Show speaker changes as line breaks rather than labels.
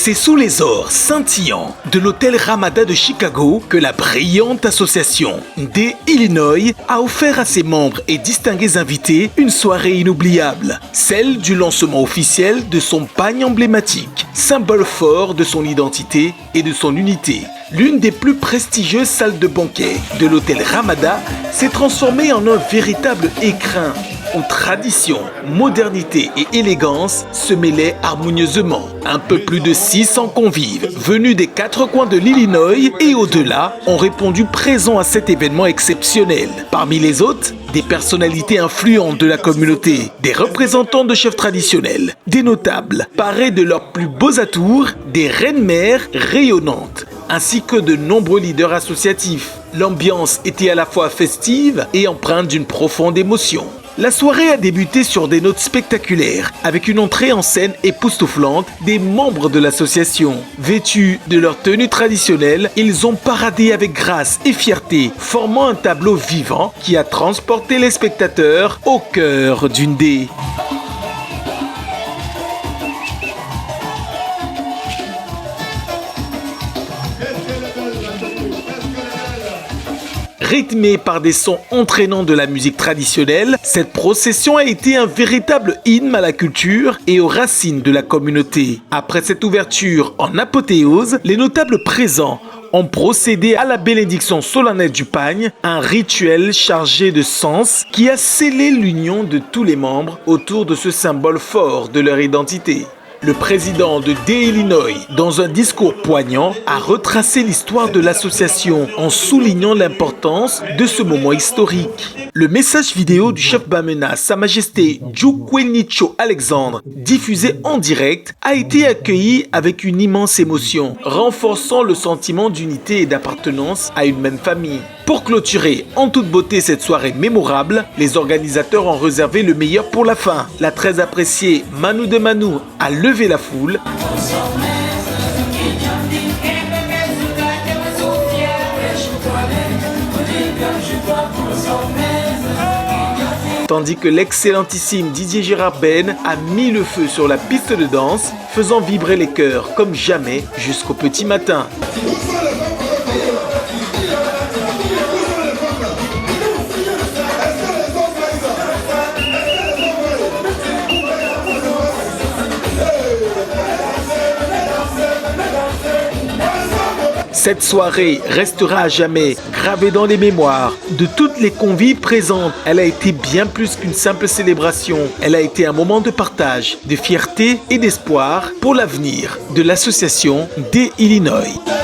C'est sous les ors scintillants de l'hôtel Ramada de Chicago que la brillante association des Illinois a offert à ses membres et distingués invités une soirée inoubliable, celle du lancement officiel de son pagne emblématique, symbole fort de son identité et de son unité. L'une des plus prestigieuses salles de banquet de l'hôtel Ramada s'est transformée en un véritable écrin où tradition, modernité et élégance se mêlaient harmonieusement. Un peu plus de 600 convives venus des 4 coins de l'Illinois et au-delà ont répondu présents à cet événement exceptionnel. Parmi les hôtes, des personnalités influentes de la communauté, des représentants de chefs traditionnels, des notables, parés de leurs plus beaux atours, des reines-mères rayonnantes, ainsi que de nombreux leaders associatifs. L'ambiance était à la fois festive et empreinte d'une profonde émotion. La soirée a débuté sur des notes spectaculaires, avec une entrée en scène époustouflante des membres de l'association. Vêtus de leur tenue traditionnelle, ils ont paradé avec grâce et fierté, formant un tableau vivant qui a transporté les spectateurs au cœur d'une dé. Rythmée par des sons entraînants de la musique traditionnelle, cette procession a été un véritable hymne à la culture et aux racines de la communauté. Après cette ouverture en apothéose, les notables présents ont procédé à la bénédiction solennelle du pagne, un rituel chargé de sens qui a scellé l'union de tous les membres autour de ce symbole fort de leur identité. Le président de Des Illinois, dans un discours poignant, a retracé l'histoire de l'association en soulignant l'importance de ce moment historique. Le message vidéo du chef Bamena, Sa Majesté Jukwenicho Alexandre, diffusé en direct, a été accueilli avec une immense émotion, renforçant le sentiment d'unité et d'appartenance à une même famille. Pour clôturer en toute beauté cette soirée mémorable, les organisateurs ont réservé le meilleur pour la fin. La très appréciée Manu de Manu a levé la foule. Tandis que l'excellentissime Didier Gérard Ben a mis le feu sur la piste de danse, faisant vibrer les cœurs comme jamais jusqu'au petit matin. Cette soirée restera à jamais gravée dans les mémoires de toutes les convives présentes. Elle a été bien plus qu'une simple célébration. Elle a été un moment de partage, de fierté et d'espoir pour l'avenir de l'association des Illinois.